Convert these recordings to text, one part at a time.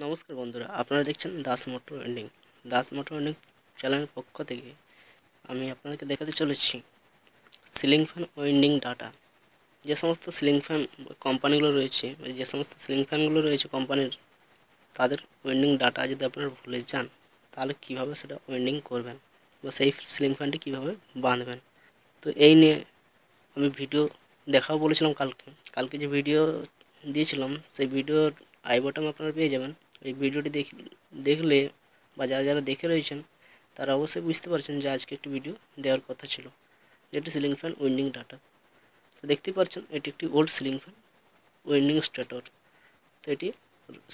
নমস্কার বন্ধুরা, আপনারা দেখছেন Das motor ending. Das motor ending চ্যানেলের পক্ষ থেকে আমি আপনাদেরকে দেখাতে চলেছি সিলিং ফ্যান ওয়েন্ডিং ডাটা। যে সমস্ত সিলিং ফ্যান কোম্পানিগুলো রয়েছে, যে সমস্ত সিলিং ফ্যানগুলো রয়েছে কোম্পানির, তাদের ওয়েন্ডিং ডাটা যদি আপনারা ভুলে যান, তাহলে কীভাবে সেটা ওয়েন্ডিং করবেন বা সেই সিলিং ফ্যানটি কীভাবে বাঁধবেন। তো এই নিয়ে আমি ভিডিও দেখাও বলেছিলাম কালকে। কালকে যে ভিডিও দিয়েছিলাম সেই ভিডিওর আই বাটন আপনারা পেয়ে যাবেন। এই ভিডিওটি দেখলে বা যারা যারা দেখে রয়েছেন তারা অবশ্যই বুঝতে পারছেন যে আজকে একটি ভিডিও দেওয়ার কথা ছিল, যেটি সিলিং ফ্যান উইন্ডিং ডাটা। তো দেখতেই পাচ্ছেন এটি একটি old ceiling fan winding stator. তো এটি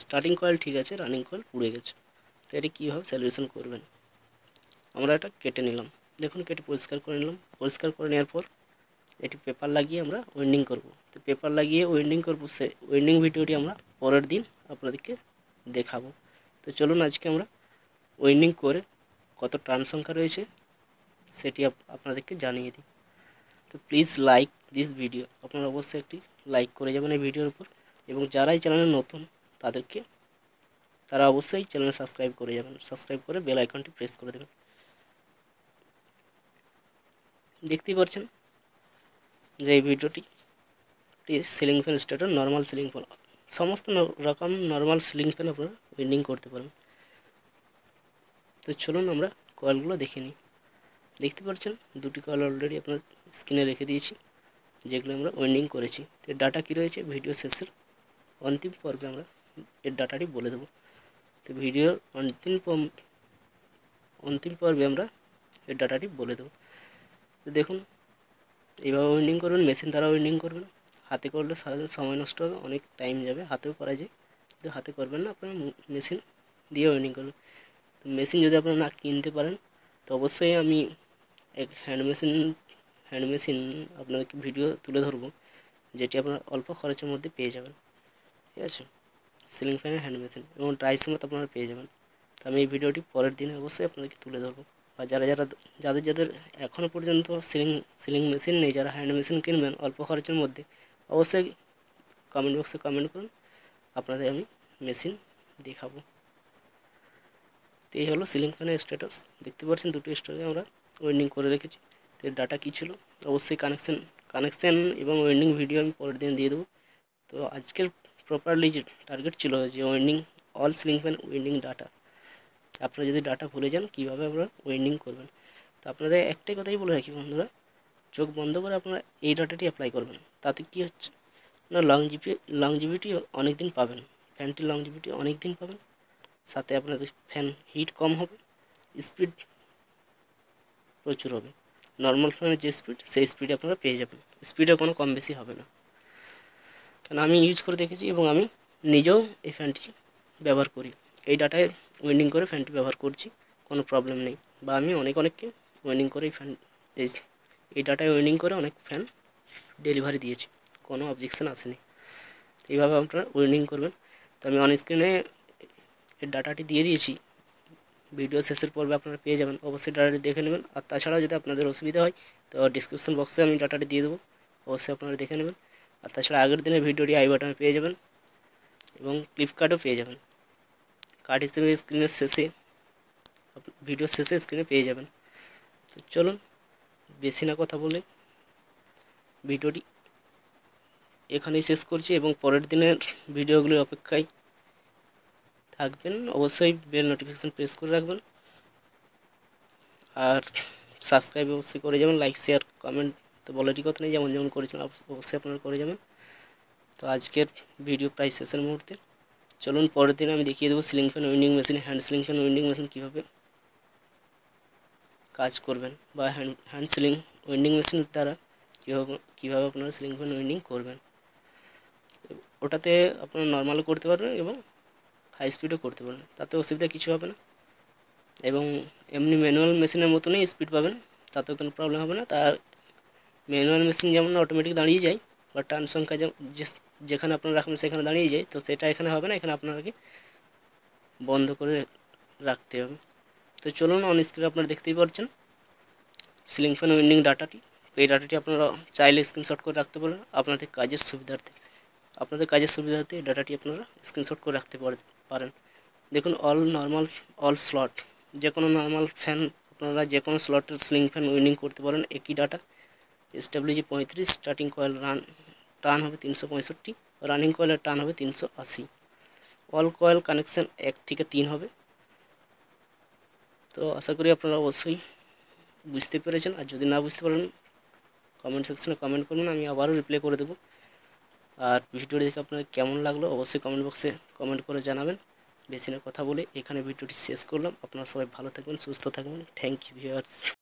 স্টার্টিং কয়েল ঠিক আছে, রানিং কয়েল পুড়ে গেছে। তো এটি কীভাবে সলিউশন করবেন, আমরা এটা কেটে নিলাম। দেখুন, কেটে পরিষ্কার করে নিলাম। পরিষ্কার করে নেওয়ার পর এটি পেপার লাগিয়ে আমরা ওয়েন্ডিং করব। তো পেপার লাগিয়ে ওয়েন্ডিং করব, সে ওয়েন্ডিং ভিডিওটি আমরা পরের দিন আপনাদেরকে দেখাবো। তো চলুন আজকে আমরা ওয়েন্ডিং করে কত টার্ন সংখ্যা রয়েছে সেটি আপনাদেরকে জানিয়ে দিই। তো প্লিজ লাইক দিস ভিডিও, আপনারা অবশ্যই একটি লাইক করে যাবেন এই ভিডিওর উপর, এবং যারাই চ্যানেলে নতুন তারা অবশ্যই চ্যানেলে সাবস্ক্রাইব করে যাবেন। সাবস্ক্রাইব করে বেল আইকনটি প্রেস করে দেবেন। দেখতেই পাচ্ছেন যে এই ভিডিওটি ceiling fan starter normal ceiling fan, সমস্ত রকম নর্মাল সিলিং ফ্যান আপনারা ওয়েন্ডিং করতে পারেন। তো চলুন আমরা কয়েলগুলো দেখে নিই। দেখতে পাচ্ছেন দুটি কয়েল অলরেডি আপনার স্ক্রিনে রেখে দিয়েছি, যেগুলো আমরা ওয়েন্ডিং করেছি। তো ডাটা কী রয়েছে ভিডিও শেষের অন্তিম পর্বে আমরা এর ডাটাটি বলে দেবো। তো ভিডিওর অন্তিম পর্বে আমরা এর ডাটাটি বলে দেবো। তো দেখুন, এইভাবে ওয়েন্ডিং করবেন, মেশিন দ্বারা ওয়েন্ডিং করবেন। হাতে করলে সারাদিন সময় নষ্ট হবে, অনেক টাইম যাবে। হাতেও করা যায়, কিন্তু হাতে করবেন না, আপনারা মেশিন দিয়ে ওয়েন্ডিং করবেন। তো মেশিন যদি আপনারা না কিনতে পারেন তো অবশ্যই আমি এক হ্যান্ড মেশিন আপনাদেরকে ভিডিও তুলে ধরবো, যেটি আপনারা অল্প খরচের মধ্যে পেয়ে যাবেন। ঠিক আছে, সিলিং ফ্যানের হ্যান্ড মেশিন এবং ড্রাই সমেত আপনারা পেয়ে যাবেন। তো আমি এই ভিডিওটি পরের দিনে অবশ্যই আপনাদেরকে তুলে ধরবো। বা যাদের এখনও পর্যন্ত সিলিং মেশিন নেই, যারা হ্যান্ড মেশিন কিনবেন অল্প খরচের মধ্যে, অবশ্যই কমেন্ট বক্সে কমেন্ট করুন, আপনাদের আমি মেশিন দেখাবো। তো এই হলো সিলিং ফ্যানের স্ট্যাটাস। দেখতে পাচ্ছেন দুটো স্টোরে আমরা ওয়েন্ডিং করে রেখেছি। তো এর ডাটা কী ছিল অবশ্যই কানেকশান এবং ওয়েন্ডিং ভিডিও আমি পরের দিন দিয়ে দেবো। তো আজকের প্রপারলি যে টার্গেট ছিল যে winding all ceiling fan winding data. আপনারা যদি ডাটা ভুলে যান কীভাবে আপনারা ওয়েন্ডিং করবেন, তো আপনাদের একটাই কথাই বলে রাখি বন্ধুরা, চোখ বন্ধ করে আপনারা এই ডাটাটি অ্যাপ্লাই করবেন। তাতে কী হচ্ছে না, লংজিভিটি অনেক দিন পাবেন, ফ্যানটির লংজিভিটি অনেক দিন পাবেন। সাথে আপনাদের ফ্যান হিট কম হবে, স্পিড প্রচুর হবে। নর্মাল ফ্যানের যে স্পিড সেই স্পিডে আপনারা পেয়ে যাবেন, স্পিডে কোনো কম বেশি হবে না। কারণ আমি ইউজ করে দেখেছি এবং আমি নিজেও এই ফ্যানটি ব্যবহার করি। এই ডাটায় ওয়েন্ডিং করে ফ্যানটি ব্যবহার করছি, কোনো প্রবলেম নেই। বা আমি অনেককে ওয়েন্ডিং করে এই ডাটায় ওয়েন্ডিং করে অনেক ফ্যান ডেলিভারি দিয়েছি, কোনো অবজেকশান আসেনি। এইভাবে আপনারা ওয়েন্ডিং করবেন। তো আমি অন স্ক্রিনে এর ডাটাটি দিয়ে দিয়েছি, ভিডিও শেষের পর্বে আপনারা পেয়ে যাবেন, অবশ্যই ডাটাটি দেখে নেবেন। আর তাছাড়াও যদি আপনাদের অসুবিধা হয় তো ডিসক্রিপশন বক্সে আমি ডাটাটি দিয়ে দেবো, অবশ্যই আপনারা দেখে নেবেন। আর তাছাড়া আগের দিনের ভিডিওটি আই বাটনে পেয়ে যাবেন এবং ফ্লিপকার্টও পেয়ে যাবেন। কার্ড হিসেবে ভিডিও শেষে স্ক্রিনে পেয়ে যাবেন। তো চলুন বেশি না কথা বলে ভিডিওটি এখানেই শেষ করছি, এবং পরের দিনের ভিডিওগুলির অপেক্ষায় থাকবেন। অবশ্যই বেল নোটিফিকেশান প্রেস করে রাখবেন, আর সাবস্ক্রাইব অবশ্যই করে যাবেন। লাইক শেয়ার কমেন্ট তো বলারই কথা নেই, যেমন যেমন করেছেন অবশ্যই আপনারা করে যাবেন। তো আজকের ভিডিও প্রায় শেষের মুহূর্তে, চলুন পরের দিন আমি দেখিয়ে দেবো ceiling fan winding machine, hand ceiling fan winding machine কীভাবে কাজ করবেন, বা হ্যান্ড সিলিং উইন্ডিং মেশিন দ্বারা কীভাবে আপনারা সিলিং ফ্যান উইন্ডিং করবেন। ওটাতে আপনারা নর্মালও করতে পারবেন এবং হাই স্পিডও করতে পারবেন, তাতে অসুবিধা কিছু হবে না। এবং এমনি ম্যানুয়াল মেশিনের মতনই স্পিড পাবেন, তাতেও কোনো প্রবলেম হবে না। তার ম্যানুয়াল মেশিন যেমন অটোমেটিক দাঁড়িয়ে যায়, বা টার্ন সংখ্যা যেখানে আপনারা রাখবেন সেখানে দাঁড়িয়ে যায়, তো সেটা এখানে হবে না, এখানে আপনাকে বন্ধ করে রাখতে হবে। তো চলুন, অন স্ক্রিনে আপনারা দেখতেই পাচ্ছেন সিলিং ফ্যান উইন্ডিং ডাটাটি। এই ডাটাটি আপনারা চাইলে স্ক্রিনশট করে রাখতে পারেন আপনাদের কাজের সুবিধার্থে। আপনাদের কাজের সুবিধার্থে এই ডাটাটি আপনারা স্ক্রিনশট করে রাখতে পারেন। দেখুন অল স্লট, যে কোনো নর্মাল ফ্যান আপনারা যে কোনো স্লটের সিলিং ফ্যান উইন্ডিং করতে পারেন একই data. SWG 35, starting coil turn হবে 365, রানিং কয়েলের টার্ন হবে 380। অল কয়েল কানেকশান 1 থেকে 3 হবে। তো আশা করি আপনারা অবশ্যই বুঝতে পেরেছেন, আর যদি না বুঝতে পারেন কমেন্ট সেকশনে কমেন্ট করুন, আমি আবারও রিপ্লাই করে দেবো। আর ভিডিওটি দেখে আপনার কেমন লাগলো অবশ্যই কমেন্ট বক্সে কমেন্ট করে জানাবেন। বেশি না কথা বলে এখানে ভিডিওটি শেষ করলাম। আপনারা সবাই ভালো থাকবেন, সুস্থ থাকবেন। Thank you viewers.